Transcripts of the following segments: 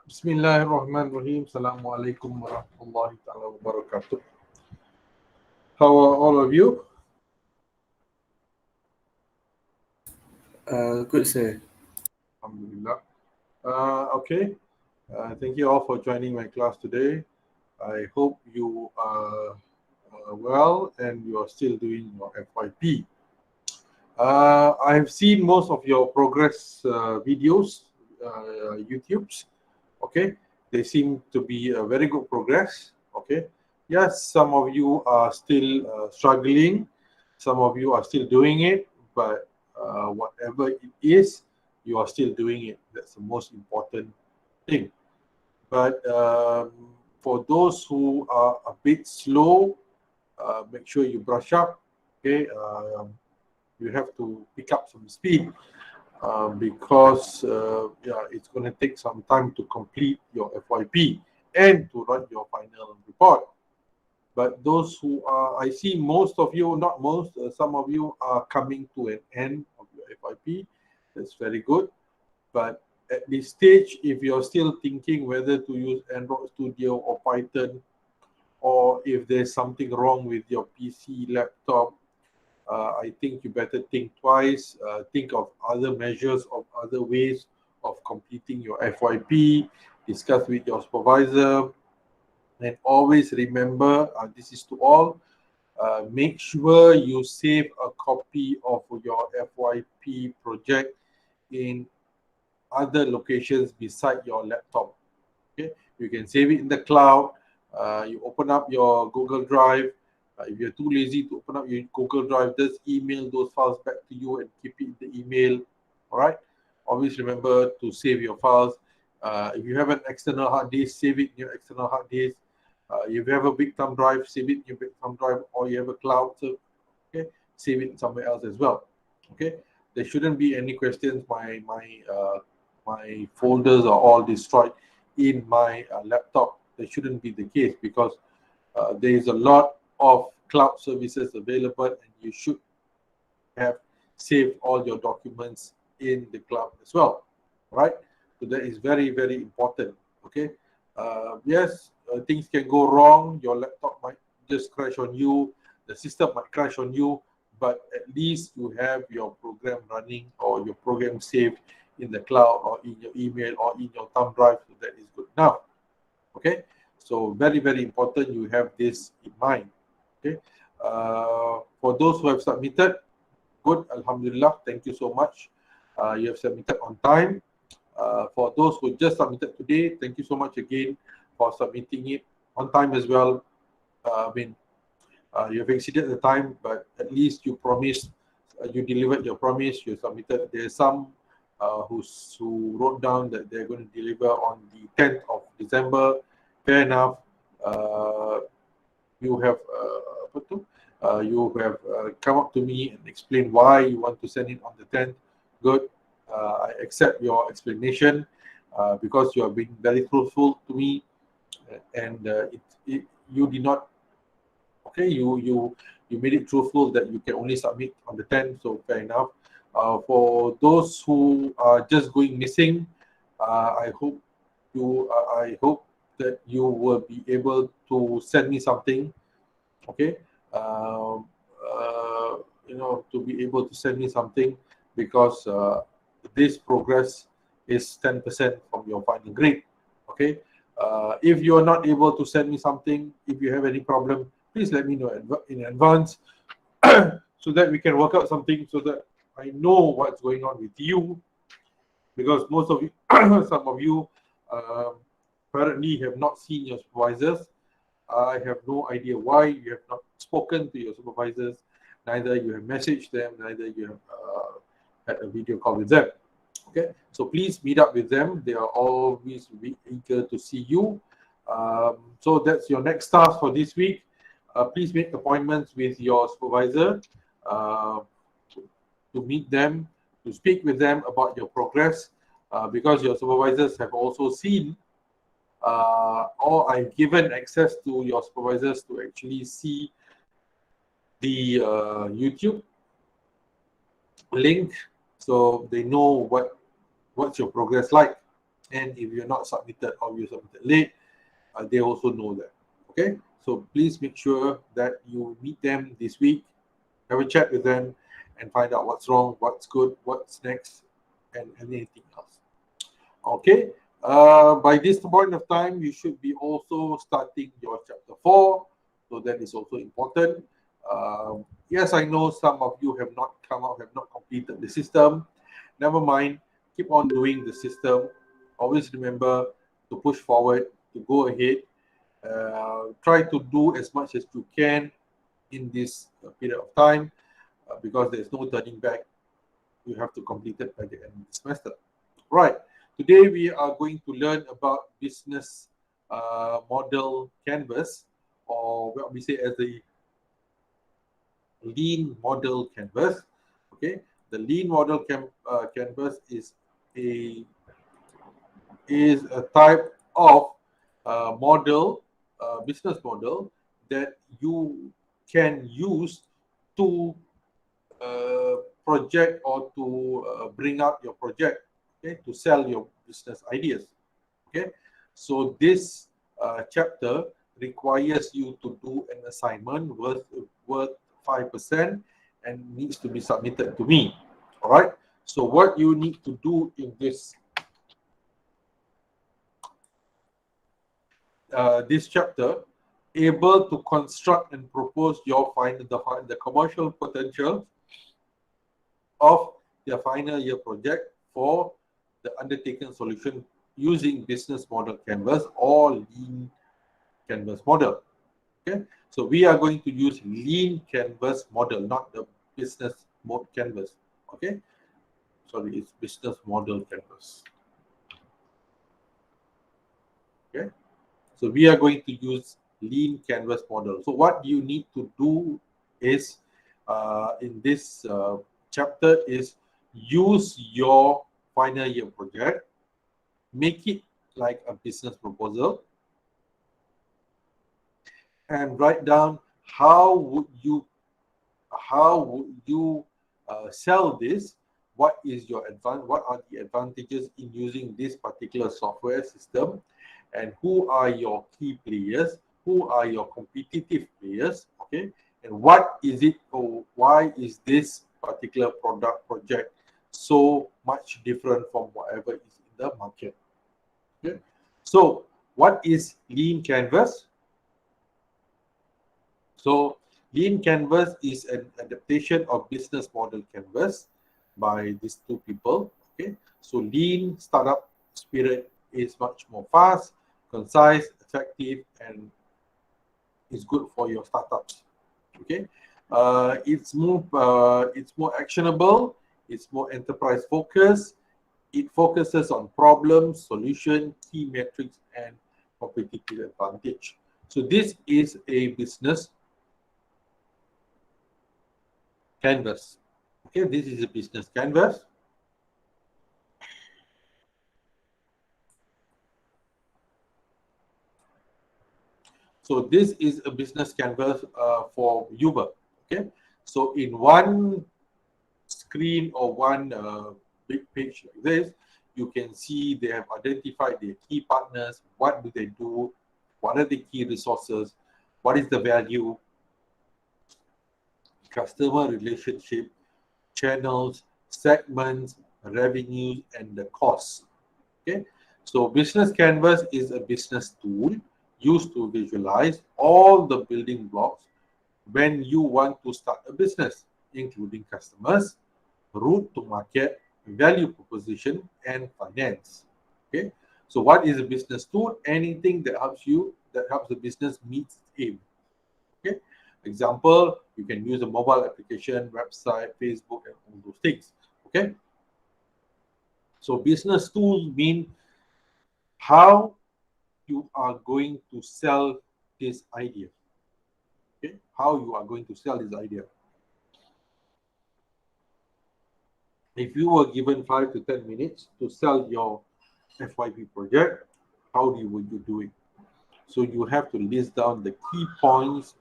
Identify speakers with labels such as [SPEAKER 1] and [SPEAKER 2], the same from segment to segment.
[SPEAKER 1] Bismillahirrahmanirrahim. Assalamualaikum warahmatullahi ta'ala wabarakatuh. How are all of you?
[SPEAKER 2] Good, sir.
[SPEAKER 1] Alhamdulillah. Okay. Thank you all for joining my class today. I hope you are well and you are still doing your FYP. I've seen most of your progress videos, YouTubes. Okay, they seem to be a very good progress. Okay, yes, some of you are still struggling, some of you are still doing it, but whatever it is, you are still doing it. That's the most important thing. But for those who are a bit slow, make sure you brush up. Okay, you have to pick up some speed. Because yeah, it's going to take some time to complete your FYP and to write your final report. But those who are, I see most of you, not most, some of you are coming to an end of your FYP. That's very good. But at this stage, if you're still thinking whether to use Android Studio or Python, or if there's something wrong with your PC, laptop, I think you better think twice. Think of other measures, of other ways of completing your FYP. Discuss with your supervisor, and always remember, this is to all. Make sure you save a copy of your FYP project in other locations beside your laptop. Okay, you can save it in the cloud. You open up your Google Drive. If you're too lazy to open up your Google Drive, just email those files back to you and keep it in the email. All right. Always remember to save your files. If you have an external hard disk, save it in your external hard disk. If you have a big thumb drive, save it in your big thumb drive, or you have a cloud, so okay, save it somewhere else as well. Okay. There shouldn't be any questions. My folders are all destroyed in my laptop. That shouldn't be the case, because there is a lot of cloud services available, and you should have saved all your documents in the cloud as well, right? So that is very, very important. Okay. Yes, things can go wrong. Your laptop might just crash on you. The system might crash on you, but at least you have your program running or your program saved in the cloud or in your email or in your thumb drive. So that is good enough. Okay, so very, very important you have this in mind. Okay, for those who have submitted, good, Alhamdulillah, thank you so much. You have submitted on time. For those who just submitted today, thank you so much again for submitting it on time as well. You have exceeded the time, but at least you promised, you delivered your promise, you submitted. There's some who wrote down that they're going to deliver on the 10th of December. Fair enough. You have come up to me and explained why you want to send it on the 10th. Good. I accept your explanation because you have been very truthful to me, and you did not. Okay, you made it truthful that you can only submit on the 10th. So fair enough. For those who are just going missing, I hope that you will be able to send me something. Okay, to be able to send me something, because this progress is 10% from your final grade. Okay, if you're not able to send me something, if you have any problem, please let me know in advance so that we can work out something, so that I know what's going on with you, because most of you some of you apparently have not seen your supervisors. I have no idea why you have not spoken to your supervisors. Neither you have messaged them, neither you have had a video call with them. Okay, so please meet up with them. They are always eager to see you. So that's your next task for this week. Please make appointments with your supervisor to meet them, to speak with them about your progress, because your supervisors have also seen or I've given access to your supervisors to actually see the YouTube link, so they know what's your progress like. And if you're not submitted or you submitted late, they also know that. Okay, so please make sure that you meet them this week, have a chat with them, and find out what's wrong, what's good, what's next, and anything else. Okay, by this point of time, you should be also starting your chapter 4, so that is also important. Yes, I know some of you have not come out, have not completed the system. Never mind, keep on doing the system. Always remember to push forward, to go ahead. Try to do as much as you can in this period of time, because there's no turning back. You have to complete it by the end of the semester. Right. Today we are going to learn about business model canvas, or what we say as the lean model canvas. Okay, the lean model canvas is a type of model, business model that you can use to project or to bring up your project, okay, to sell your business ideas. Okay, so this chapter requires you to do an assignment worth 5% and needs to be submitted to me. All right, so what you need to do in this this chapter, able to construct and propose your the commercial potential of their final year project for the undertaken solution using business model canvas or lean canvas model. Okay, so we are going to use lean canvas model, not the business mode canvas. Okay, sorry, it's business model canvas. Okay, so we are going to use lean canvas model. So what you need to do is in this chapter is use your final year project, make it like a business proposal, and write down how would you sell this. What are the advantages in using this particular software system, and who are your key players, who are your competitive players, okay, and what is it, or why is this particular project so much different from whatever is in the market. Okay, so what is lean canvas? So lean canvas is an adaptation of business model canvas by these two people. Okay, so lean startup spirit is much more fast, concise, effective, and is good for your startups. Okay, it's more actionable, it's more enterprise focused, it focuses on problems, solution, key metrics, and competitive advantage. So this is a business canvas. Okay, this is a business canvas. So this is a business canvas for Uber. Okay, so in one screen or one big page like this, you can see they have identified their key partners, what do they do, what are the key resources, what is the value, customer relationship, channels, segments, revenues, and the costs. Okay, so business canvas is a business tool used to visualize all the building blocks when you want to start a business, including customers, route to market, value proposition, and finance. Okay, so what is a business tool? Anything that helps the business meet its aim. Okay, example, you can use a mobile application, website, Facebook, and all those things. Okay, so business tools mean how you are going to sell this idea. Okay, how you are going to sell this idea. If you were given 5 to 10 minutes to sell your FYP project, how would you do it? So you have to list down the key points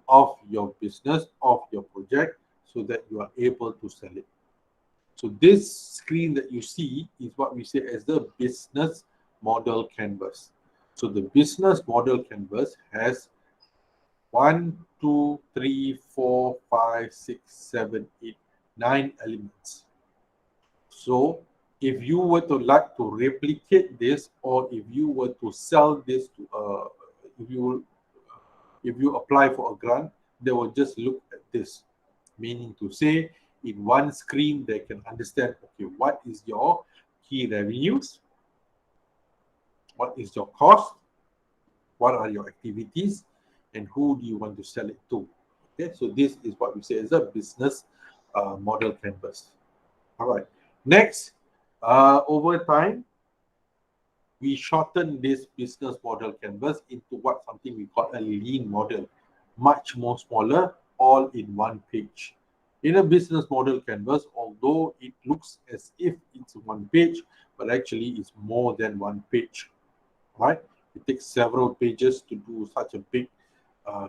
[SPEAKER 1] of your business, of your project, so that you are able to sell it. So this screen that you see is what we say as the business model canvas. So the business model canvas has 1, 2, 3, 4, 5, 6, 7, 8, 9 elements. So if you were to like to replicate this, or if you were to sell this to if you apply for a grant, they will just look at this, meaning to say in one screen they can understand, okay, what is your key revenues, what is your cost, what are your activities, and who do you want to sell it to. Okay, so this is what we say is a business model canvas. All right, next, over time we shorten this business model canvas into what something we call a lean model, much more smaller, all in one page. In a business model canvas, although it looks as if it's one page, but actually it's more than one page, right? It takes several pages to do such a big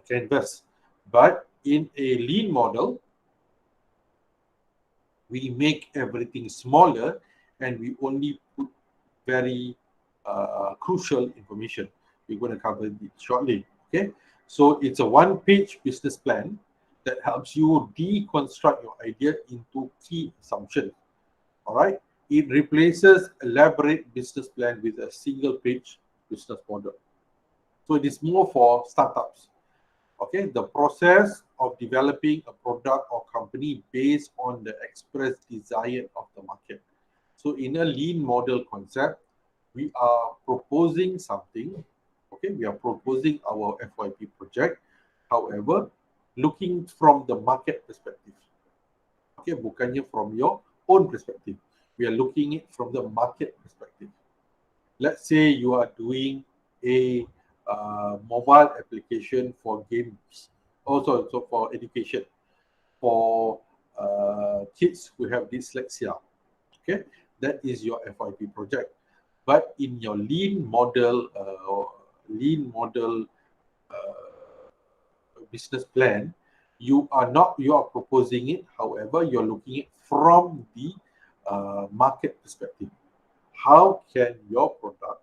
[SPEAKER 1] canvas. But in a lean model, we make everything smaller and we only put very crucial information. We're going to cover it shortly. Okay, so it's a one-page business plan that helps you deconstruct your idea into key assumptions. All right, it replaces elaborate business plan with a single-page business model. So it is more for startups. Okay, the process of developing a product or company based on the expressed desire of the market. So in a lean model concept, we are proposing something. Okay, we are proposing our FYP project. However, looking from the market perspective. Okay, bukannya from your own perspective. We are looking it from the market perspective. Let's say you are doing a mobile application for games, also so for education, for kids who have dyslexia. Okay, that is your FYP project. But in your lean model business plan, you are proposing it. However, you're looking at from the market perspective. How can your product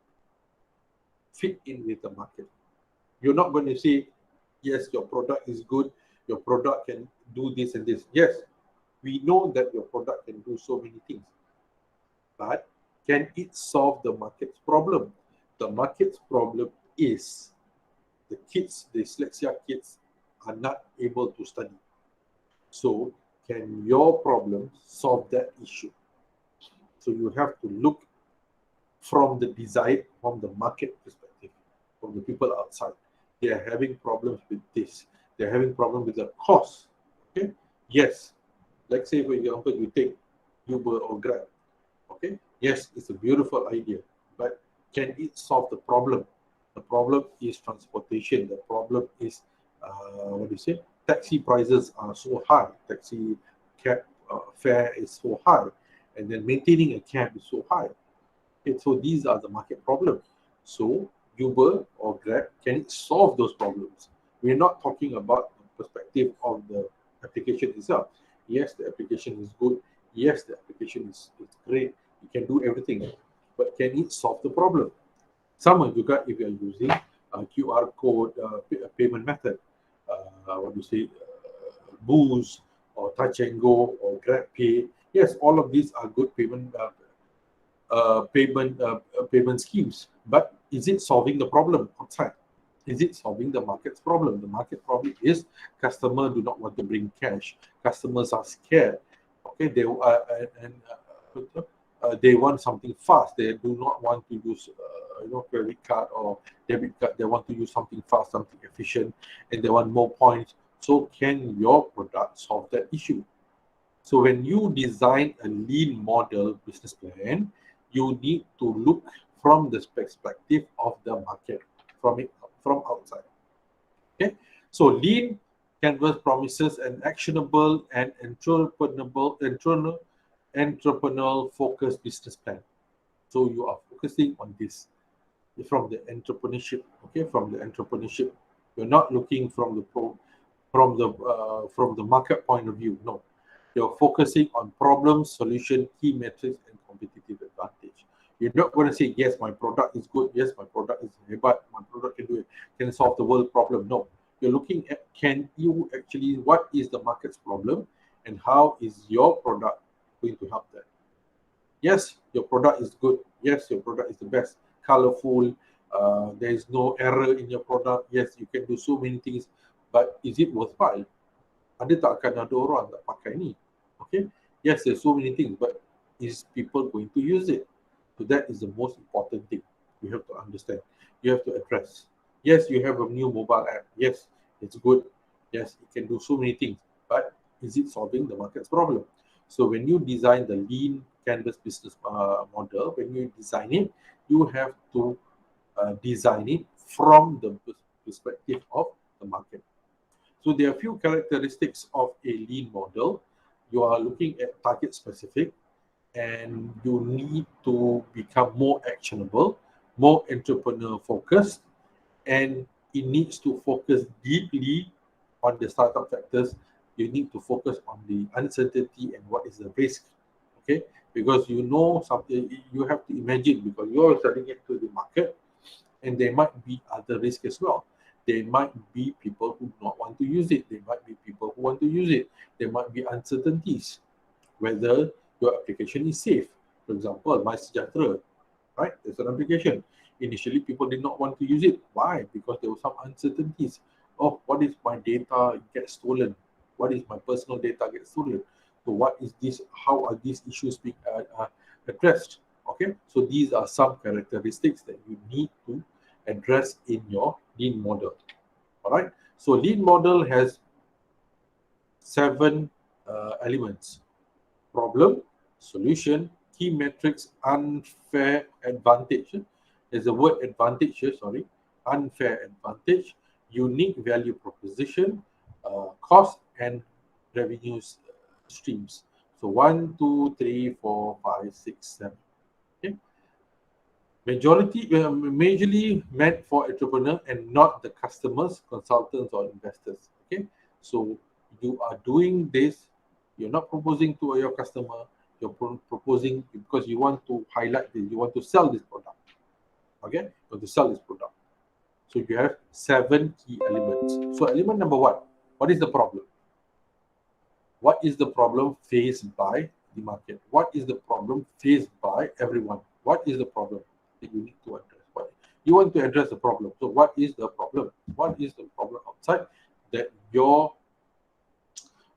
[SPEAKER 1] fit in with the market? You're not going to say, yes, your product is good, your product can do this and this. Yes, we know that your product can do so many things, but can it solve the market's problem? The market's problem is the kids, the dyslexia kids, are not able to study. So, can your problem solve that issue? So, you have to look from the design, from the market perspective, from the people outside. They are having problems with this. They're having problems with the cost. Okay. Yes. Like say, for example, you take Uber or Grab. Okay. Yes, it's a beautiful idea, but can it solve the problem? The problem is transportation. The problem is what do you say? Taxi prices are so high. Taxi cab fare is so high, and then maintaining a cab is so high. Okay, so these are the market problems. So Uber or Grab, can it solve those problems? We're not talking about the perspective of the application itself. Yes, the application is good. Yes, the application is great. You can do everything. But can it solve the problem? Some juga, if you are using a QR code payment method, what do you say, Boost or Touch and Go or Grab Pay. Yes, all of these are good payment schemes, but is it solving the problem outside? Is it solving the market's problem? The market problem is customers do not want to bring cash. Customers are scared. Okay, they want something fast. They do not want to use credit card or debit card. They want to use something fast, something efficient, and they want more points. So can your product solve that issue? So when you design a lean model business plan, you need to look from the perspective of the market, from outside. Okay, so lean canvas promises an actionable and entrepreneurial focused business plan. So you are focusing on this from the entrepreneurship. Okay, from the entrepreneurship, you're not looking from the market point of view. No, you're focusing on problem, solution, key metrics, and competitive advantage. You're not going to say, yes, my product is good. Yes, my product is hebat. My product can do it, can solve the world problem. No, you're looking at what is the market's problem and how is your product going to help that. Yes, your product is good. Yes, your product is the best. Colorful. There is no error in your product. Yes, you can do so many things. But is it worthwhile? Ada tak akan ada orang tak pakai ni? Okay. Yes, there's so many things, but is people going to use it? So that is the most important thing you have to understand. You have to address. Yes, you have a new mobile app. Yes, it's good. Yes, it can do so many things, but is it solving the market's problem? So when you design the lean canvas business model, when you design it, you have to design it from the perspective of the market. So there are a few characteristics of a lean model. You are looking at target specific, and you need to become more actionable, more entrepreneur focused, and it needs to focus deeply on the startup factors. You need to focus on the uncertainty and what is the risk. Okay, because you know something, you have to imagine, because you're selling it to the market, and there might be other risks as well. There might be people who do not want to use it. There might be people who want to use it. There might be uncertainties whether your application is safe. For example, MySejahtera, right? There's an application. Initially, people did not want to use it. Why? Because there were some uncertainties. Oh, what if my data gets stolen? What if my personal data gets stolen? So what is this? How are these issues being addressed? Okay, so these are some characteristics that you need to address in your lean model. All right, so lean model has 7 elements: problem, solution, key metrics, unfair advantage. There's a word advantage here, sorry. Unfair advantage, unique value proposition, cost, and revenue streams. So 1, 2, 3, 4, 5, 6, 7. Okay. Majorly meant for entrepreneur and not the customers, consultants, or investors. Okay, so you are doing this. You're not proposing to your customer. You're proposing because you want to highlight this. You want to sell this product. Okay, you want to sell this product. So you have 7 key elements. So element number 1, What is the problem? What is the problem faced by the market? What is the problem faced by everyone? What is the problem that you need to address? What you want to address the problem. So what is the problem? What is the problem outside that your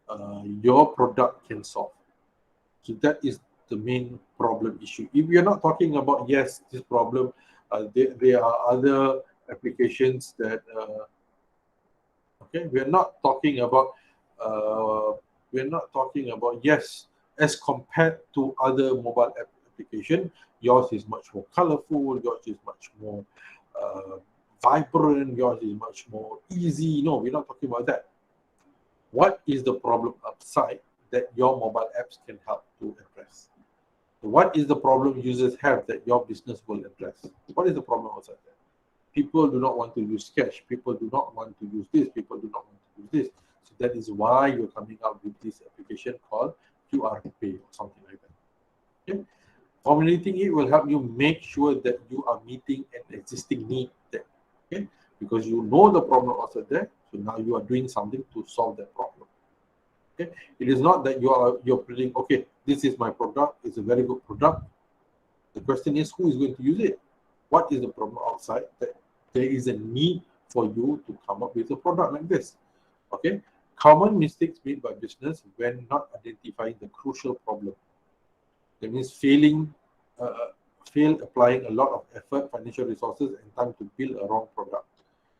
[SPEAKER 1] product can solve? So that is the main problem issue. If we are not talking about, yes, this problem, there are other applications that okay, we're not talking about, yes, as compared to other mobile application, yours is much more colorful, yours is much more vibrant, yours is much more easy. No, we're not talking about that. What is the problem upside that your mobile apps can help to address? So what is the problem users have that your business will address? What is the problem outside there? People do not want to use cash. People do not want to use this. People do not want to use this. So that is why you're coming up with this application called QR Pay or something like that. Okay? Formulating it will help you make sure that you are meeting an existing need there. Okay? Because you know the problem outside there. So now you are doing something to solve that problem. Okay? It is not that you're building, okay, this is my product, it's a very good product. The question is, who is going to use it? What is the problem outside that there is a need for you to come up with a product like this? Okay. Common mistakes made by business when not identifying the crucial problem. That means fail applying a lot of effort, financial resources, and time to build a wrong product.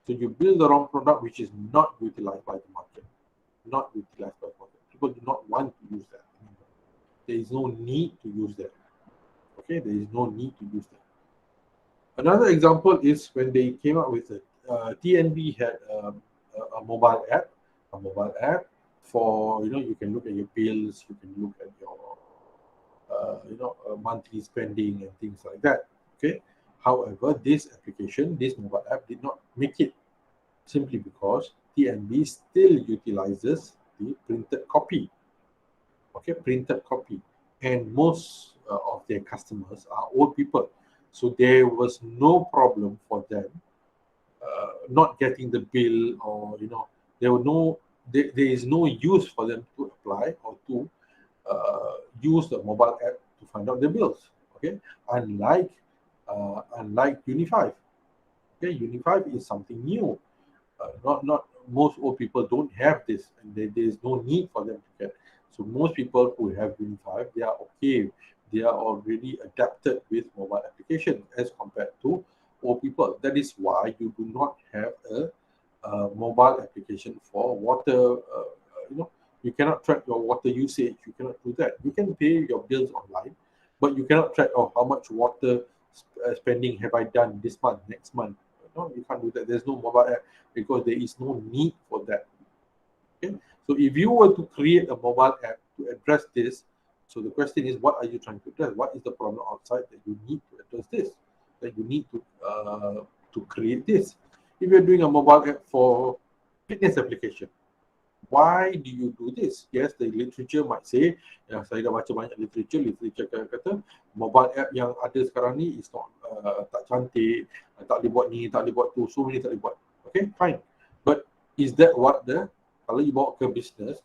[SPEAKER 1] So you build the wrong product which is not utilized by the market. Not utilized by the market. People do not want to use that. There is no need to use that. Okay, there is no need to use that. Another example is when they came up with it. TNB had a mobile app, for, you can look at your bills, you can look at your monthly spending and things like that. Okay. However, this mobile app did not make it, simply because TNB still utilizes the printed copy. Okay, printed copy, and most of their customers are old people. So there was no problem for them not getting the bill, or there is no use for them to apply or to use the mobile app to find out the bills. Okay, unlike Uni5. Okay, Uni5 is something new. Not most old people don't have this, and there is no need for them to get. So most people who have Uni5, they are okay. They are already adapted with mobile application as compared to old people. That is why you do not have a mobile application for water. You cannot track your water usage. You cannot do that. You can pay your bills online, but you cannot track how much water spending have I done this month, next month. No, you can't do that. There's no mobile app because there is no need for that. Okay, so if you were to create a mobile app to address this, so the question is, what are you trying to address? What is the problem outside that you need to address this? That you need to create this? If you're doing a mobile app for fitness application, why do you do this? Yes, the literature might say, saya dah baca banyak literature kata mobile app yang ada sekarang ni is not tak cantik, tak boleh buat ni, tak boleh buat tu, so many tak boleh buat. Okay, fine. But is that what kalau you bawa ke business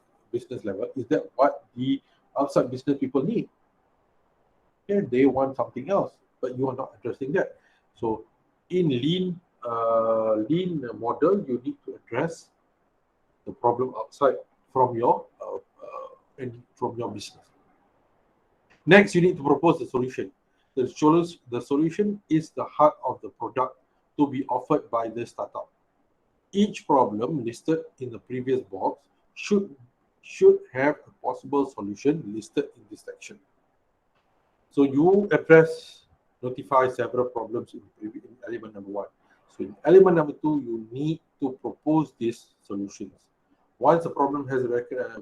[SPEAKER 1] level, is that what the outside business people need? Okay, they want something else, but you are not addressing that. So in lean model, you need to address the problem outside from your business. Next, you need to propose the solution. The solution is the heart of the product to be offered by the startup. Each problem listed in the previous box should have a possible solution listed in this section. So you notify several problems in element number 1. So in element number 2, you need to propose these solutions. Once a problem has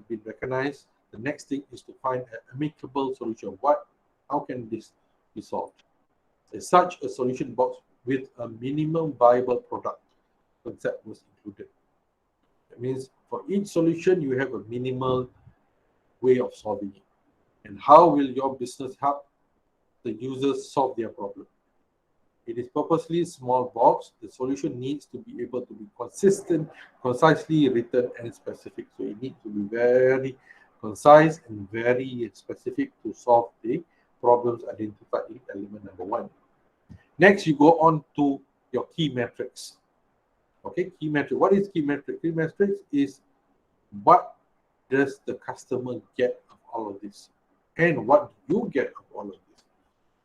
[SPEAKER 1] been recognized, the next thing is to find an amicable solution. How can this be solved? As such, a solution box with a minimum viable product concept was included. That means for each solution, you have a minimal way of solving it. And how will your business help the users solve their problem? It is purposely small box. The solution needs to be able to be consistent, concisely written, and specific. So it needs to be very concise and very specific to solve the problems identified in element number 1. Next, you go on to your key metrics. Okay, key metric. What is key metric? Key metrics is what does the customer get of all of this, and what do you get of all of this.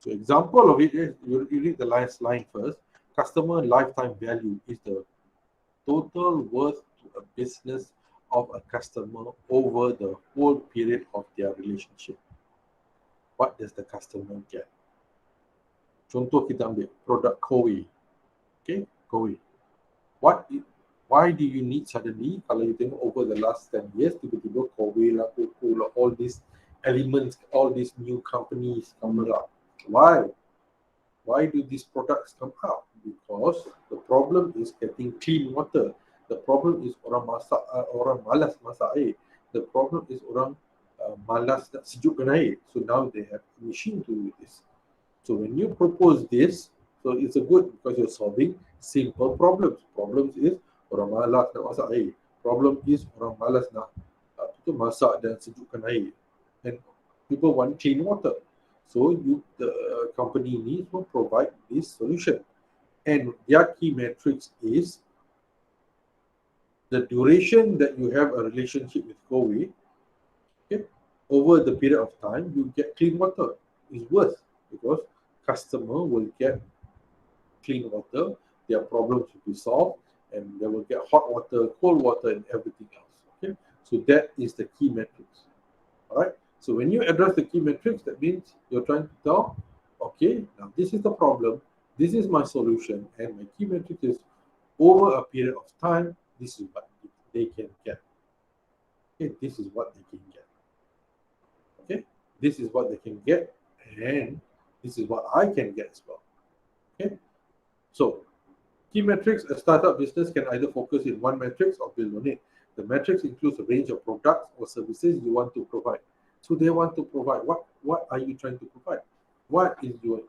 [SPEAKER 1] So example of it is, you read the last line first. Customer lifetime value is the total worth to a business of a customer over the whole period of their relationship. What does the customer get? Contoh kita ambil produk Kowe. Okay, Kowe. Why do you need suddenly, kalau you tengok over the last 10 years, tiba-tiba Kowe lah, Coco lah, all these elements, all these new companies come up. Why? Why do these products come out? Because the problem is getting clean water. The problem is orang malas masak air. The problem is orang malas nak sejukkan air. So now they have a machine to do this. So when you propose this, so it's a good because you're solving simple problems. Problems is orang malas nak masak air. Problem is orang malas nak masak dan sejukkan air. And people want clean water. So the company needs to provide this solution. And their key metrics is the duration that you have a relationship with Kowe. Okay, over the period of time, you get clean water. It's worth because customer will get clean water, their problems will be solved, and they will get hot water, cold water, and everything else. Okay, so that is the key metrics. All right. So when you address the key metrics, that means you're trying to tell, okay, now this is the problem, this is my solution, and my key metric is over a period of time, this is what they can get. Okay, this is what they can get. Okay, this is what they can get, and this is what I can get as well. Okay, so key metrics, a startup business can either focus in one metrics or build on it. The metrics includes a range of products or services you want to provide. So they want to provide, what are you trying to provide? What is your,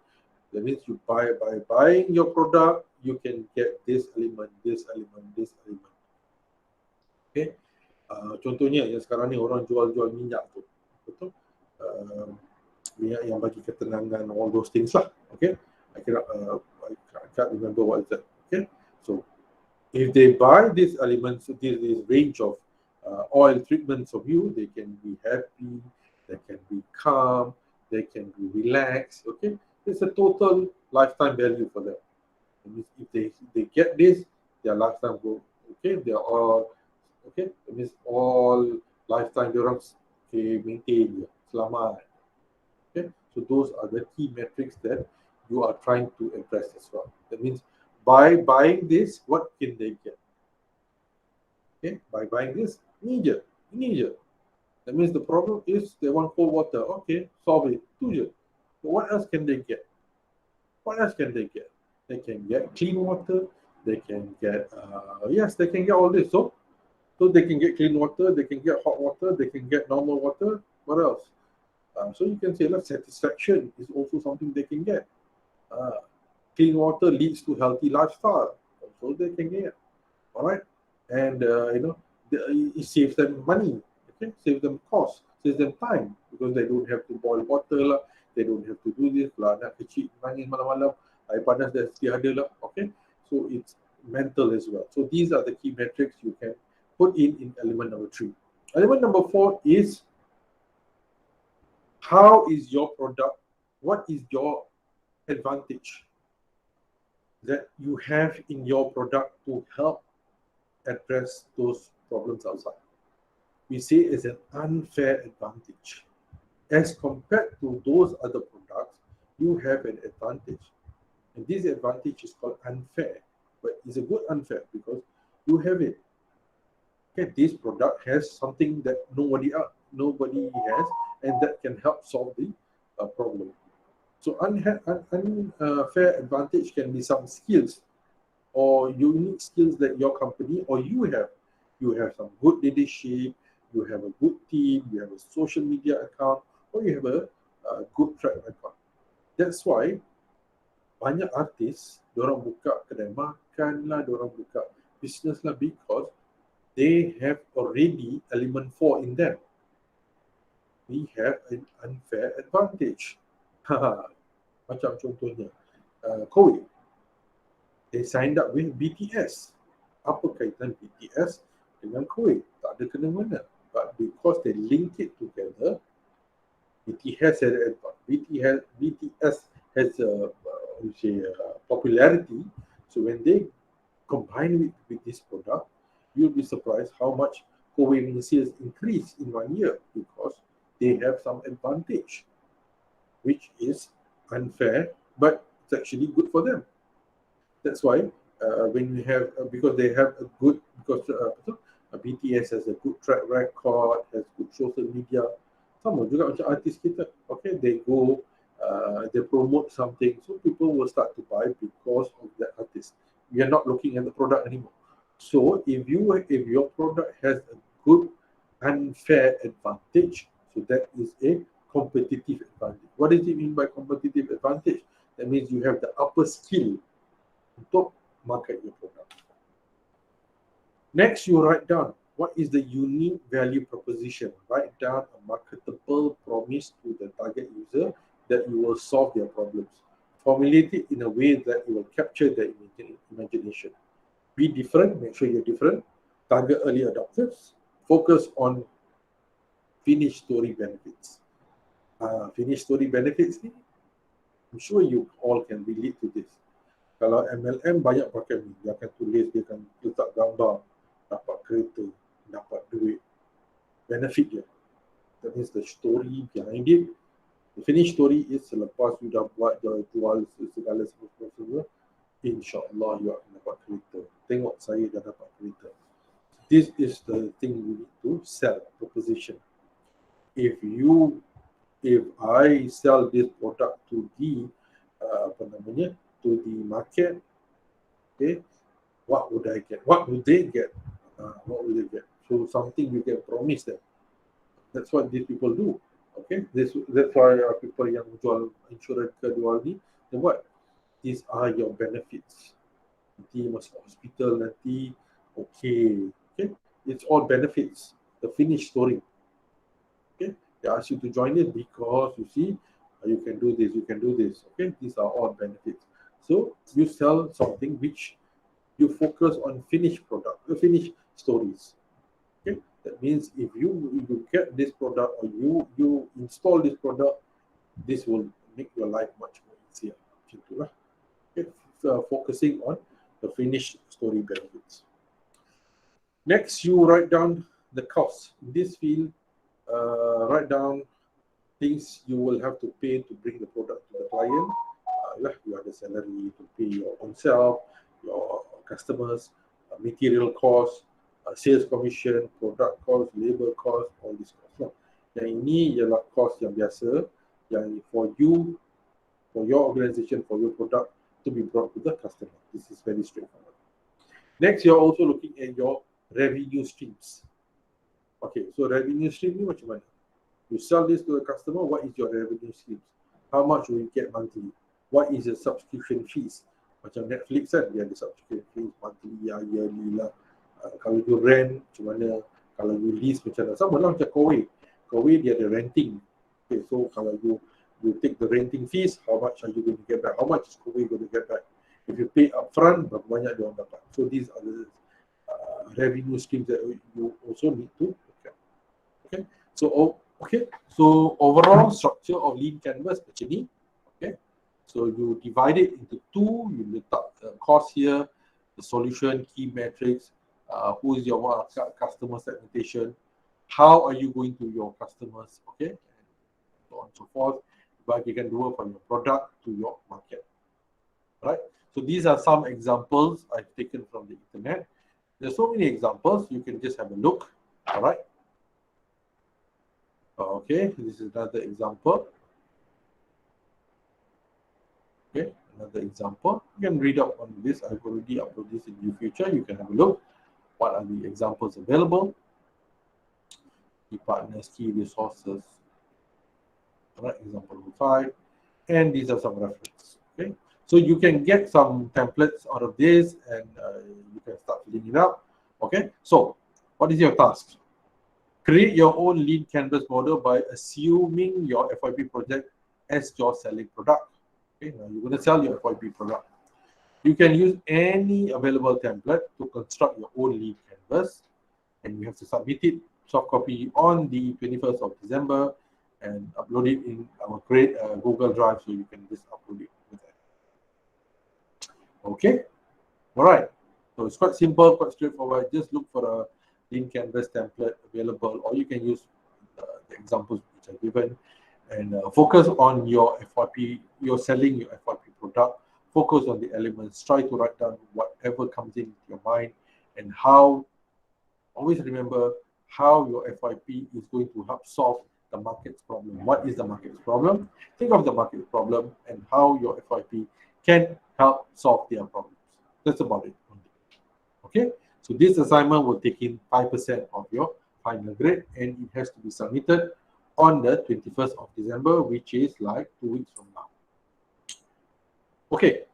[SPEAKER 1] that means you by buying your product, you can get this element, this element, this element. Okay, contohnya yang sekarang ni orang jual minyak tu, betul? Minyak yang bagi ketenangan, all those things lah. Okay, I can't remember what is that. Okay, so if they buy these elements, this range of oil treatments of you, they can be happy, they can be calm, they can be relaxed. Okay, it's a total lifetime value for them. That means if they get this, their lifetime go. Okay, they are all okay. That means all lifetime they okay, maintain selamat. Okay, so those are the key metrics that you are trying to address as well. That means by buying this, what can they get? Okay, by buying this, ini je. That means the problem is they want cold water. Okay, solve it. Tu je. But what else can they get? What else can they get? They can get clean water. They can get, yes, they can get all this. So they can get clean water. They can get hot water. They can get normal water. What else? So you can say, satisfaction is also something they can get. Clean water leads to healthy lifestyle. So they can get. All right. And, it saves them money. Okay, save them cost, save them time because they don't have to boil water lah, they don't have to do this lah, anak kecil nangis malam-malam, air panas dah sedia ada lah. Okay, so it's mental as well. So these are the key metrics you can put in element number 3. Element number 4 is how is your product, what is your advantage that you have in your product to help address those problems outside. We say is an unfair advantage. As compared to those other products, you have an advantage. And this advantage is called unfair. But it's a good unfair because you have it. Okay, this product has something that nobody has, and that can help solve the problem. So unfair advantage can be some skills or unique skills that your company or you have. You have some good leadership, you have a good team, you have a social media account, or you have a good track record. That's why banyak artis, diorang buka kedai makan lah, diorang buka business lah, because they have already element 4 in them. We have an unfair advantage. Macam contohnya, Korea, they signed up with BTS. Apa kaitan BTS dengan Korea? Tak ada kena-mena. But because they link it together, BTS has popularity. So when they combine with this product, you'll be surprised how much Korean sales increase in 1 year, because they have some advantage, which is unfair, but it's actually good for them. That's why when you have, because they have a good, because BTS has a good track record, has good social media. Sama juga macam artis kita, okay, they go, they promote something, so people will start to buy because of that artist. We are not looking at the product anymore. So if your product has a good unfair advantage, so that is a competitive advantage. What does it mean by competitive advantage? That means you have the upper skill untuk market your product. Next, you write down what is the unique value proposition. Write down a marketable promise to the target user that you will solve their problems. Formulate it in a way that it will capture their imagination. Be different, make sure you're different. Target early adopters. Focus on finished story benefits. Finished story benefits ni, I'm sure you all can relate to this. Kalau MLM banyak pakai ni, dia akan tulis, dia akan letak gambar, dapat kereta, dapat duit, benefit dia. That means the story behind it. The finished story is selepas you dah buat, dah jual segala semua, insyaAllah you akan dapat kereta. Tengok saya dah dapat kereta. This is the thing you need to sell, proposition. If I sell this product to the to the market, okay, what would I get? What would they get? What will they get? So something you can promise them. That's what these people do. Okay, that's why people yang jual insurance ke jual ni, then what? These are your benefits. Nanti masuk hospital nanti, okay, it's all benefits. The finished story. Okay, they ask you to join it because you see, you can do this, you can do this. Okay, these are all benefits. So you sell something which you focus on finished product, finished stories. Okay, that means if you get this product or you install this product, this will make your life much more easier. Okay, focusing on the finished story benefits. Next, you write down the cost. In this field, write down things you will have to pay to bring the product to the client. You have the salary to pay your own self, your customers, material costs, sales commission, product cost, labor cost, all these costs. Yang ini ialah cost yang biasa yang for you, for your organization, for your product to be brought to the customer. This is very straightforward. Next, you're also looking at your revenue streams. Okay, so revenue stream ni macam mana? You sell this to the customer, what is your revenue streams? How much will you get monthly? What is the subscription fees? Macam Netflix kan, dia ada subscription fees monthly, yearly lah. Kalau you rent, macam mana? Kalau you lease, macam mana? Sama lah macam Korea. Korea dia ada renting. Okay, so kalau you take the renting fees, how much are you going to get back? How much is Korea going to get back? If you pay upfront, berapa banyak dia orang dapat? So these are the revenue streams that you also need to look at. Okay, so overall structure of lean canvas macam ni. Okay, so you divide it into two. You letak the cost here, the solution, key metrics, who is your customer segmentation, how are you going to your customers, okay, and so on and so forth. Bagikan dua from your product to your market. Right? So these are some examples I've taken from the internet. There's so many examples, you can just have a look. All right. Okay, this is another example. Okay, another example. You can read up on this. I've already uploaded this in the future. You can have a look. What are the examples available? Key partners, key resources. All right, example 5. And these are some references. Okay, So you can get some templates out of this, and you can start filling it up. Okay, so what is your task? Create your own lean canvas model by assuming your FYP project as your selling product. Okay, now you're going to sell your FYP product. You can use any available template to construct your own lead canvas, and you have to submit it soft copy on the 21st of December and upload it in our great Google Drive, so you can just upload it with that. Okay, all right. So it's quite simple, quite straightforward. Just look for a lean canvas template available, or you can use the examples which are given, and focus on your FYP. You're selling your FYP product. Focus on the elements. Try to write down whatever comes into your mind, and how. Always remember how your FYP is going to help solve the market's problem. What is the market's problem? Think of the market's problem and how your FYP can help solve their problems. That's about it. Okay, so this assignment will take in 5% of your final grade, and it has to be submitted on the 21st of December, which is like 2 weeks from now. Okay.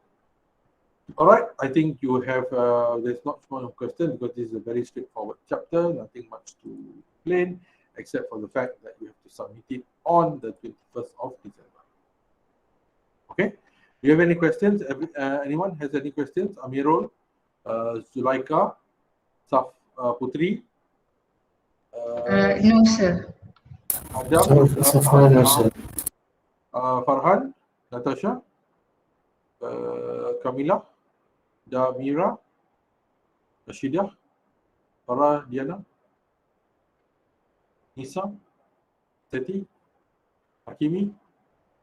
[SPEAKER 1] All right, I think you have, there's not much question because this is a very straightforward chapter, nothing much to explain, except for the fact that you have to submit it on the 21st of December. Okay, do you have any questions? Anyone has any questions? Amirul, Zulaika, Saf, Putri?
[SPEAKER 2] No, sir.
[SPEAKER 1] Adam?
[SPEAKER 3] So far, no, sir.
[SPEAKER 1] Farhan? Natasha? Kamila? Damira, Rashidah, Farah, Diana, Nisa, Teti, Hakimi,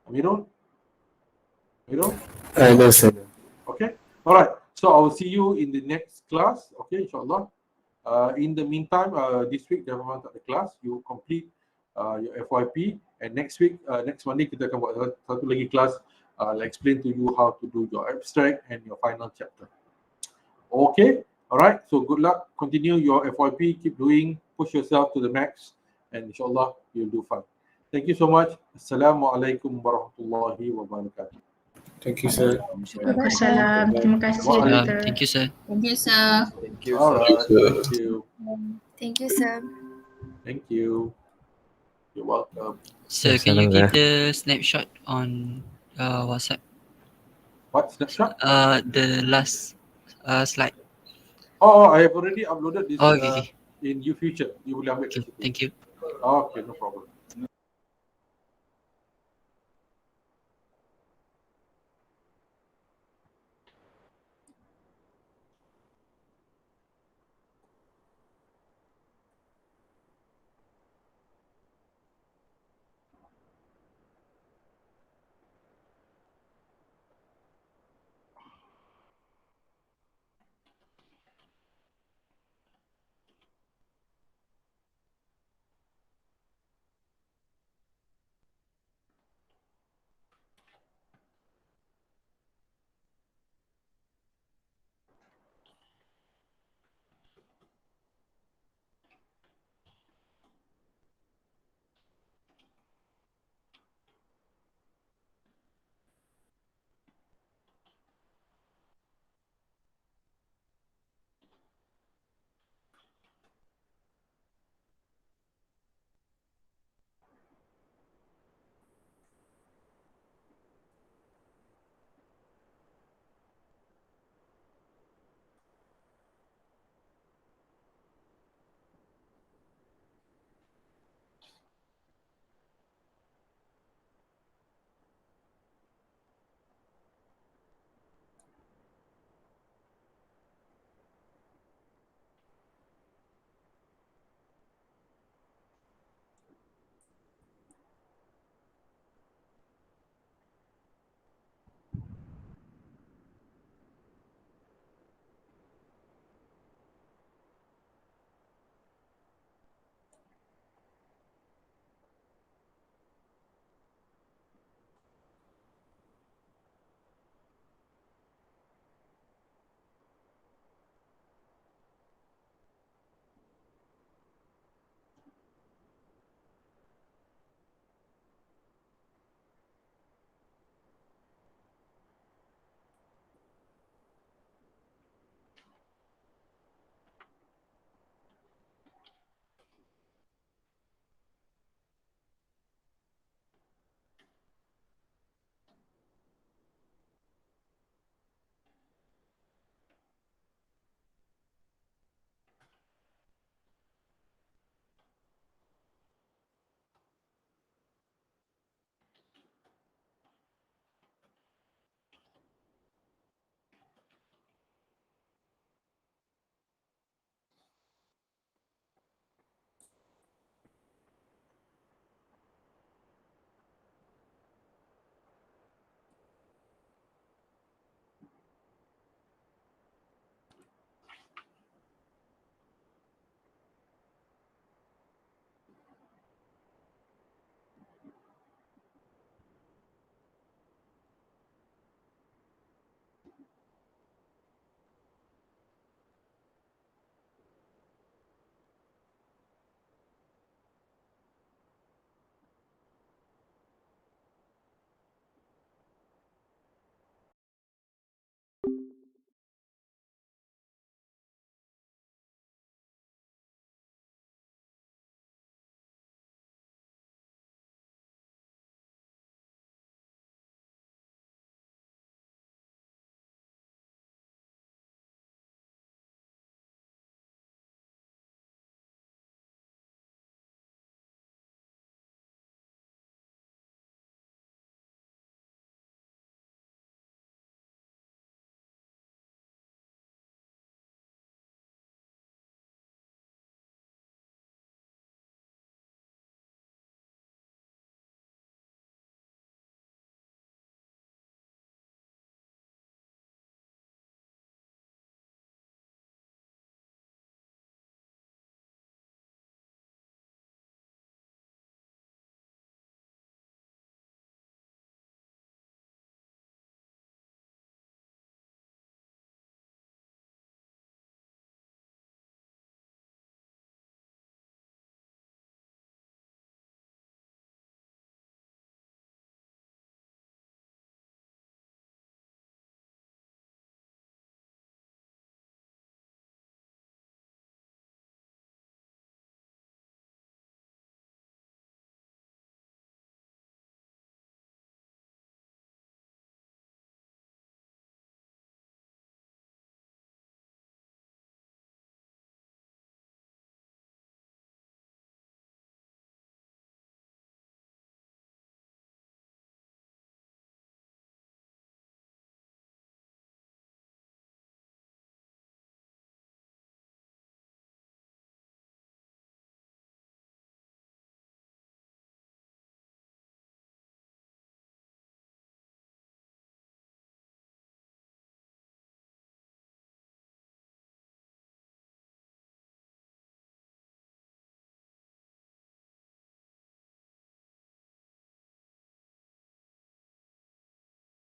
[SPEAKER 1] Amirul?
[SPEAKER 3] No, sir.
[SPEAKER 1] Okay, all right. So I will see you in the next class. Okay, inshallah. In the meantime, this week Dewan tak ada class. You complete your FYP, and next week, next Monday kita akan buat satu lagi class. I'll explain to you how to do your abstract and your final chapter. Okay, all right. So good luck. Continue your FYP. Keep doing. Push yourself to the max, and inshallah you'll do fine. Thank you so much. Assalamualaikum warahmatullahi wabarakatuh.
[SPEAKER 3] Thank you, sir.
[SPEAKER 2] Waalaikumsalam. Terima kasih, Doktor.
[SPEAKER 4] Thank you, sir.
[SPEAKER 5] Thank you, sir.
[SPEAKER 3] Thank you,
[SPEAKER 1] All
[SPEAKER 3] sir.
[SPEAKER 1] right. Thank you.
[SPEAKER 6] Thank you, sir.
[SPEAKER 1] Thank you. You're welcome.
[SPEAKER 4] Sir, can you give the snapshot on WhatsApp?
[SPEAKER 1] What snapshot?
[SPEAKER 4] The last slide.
[SPEAKER 1] Oh, I have already uploaded this
[SPEAKER 4] Oh, okay.
[SPEAKER 1] in YouFuture. You will have it.
[SPEAKER 4] Okay, thank you.
[SPEAKER 1] Okay, no problem.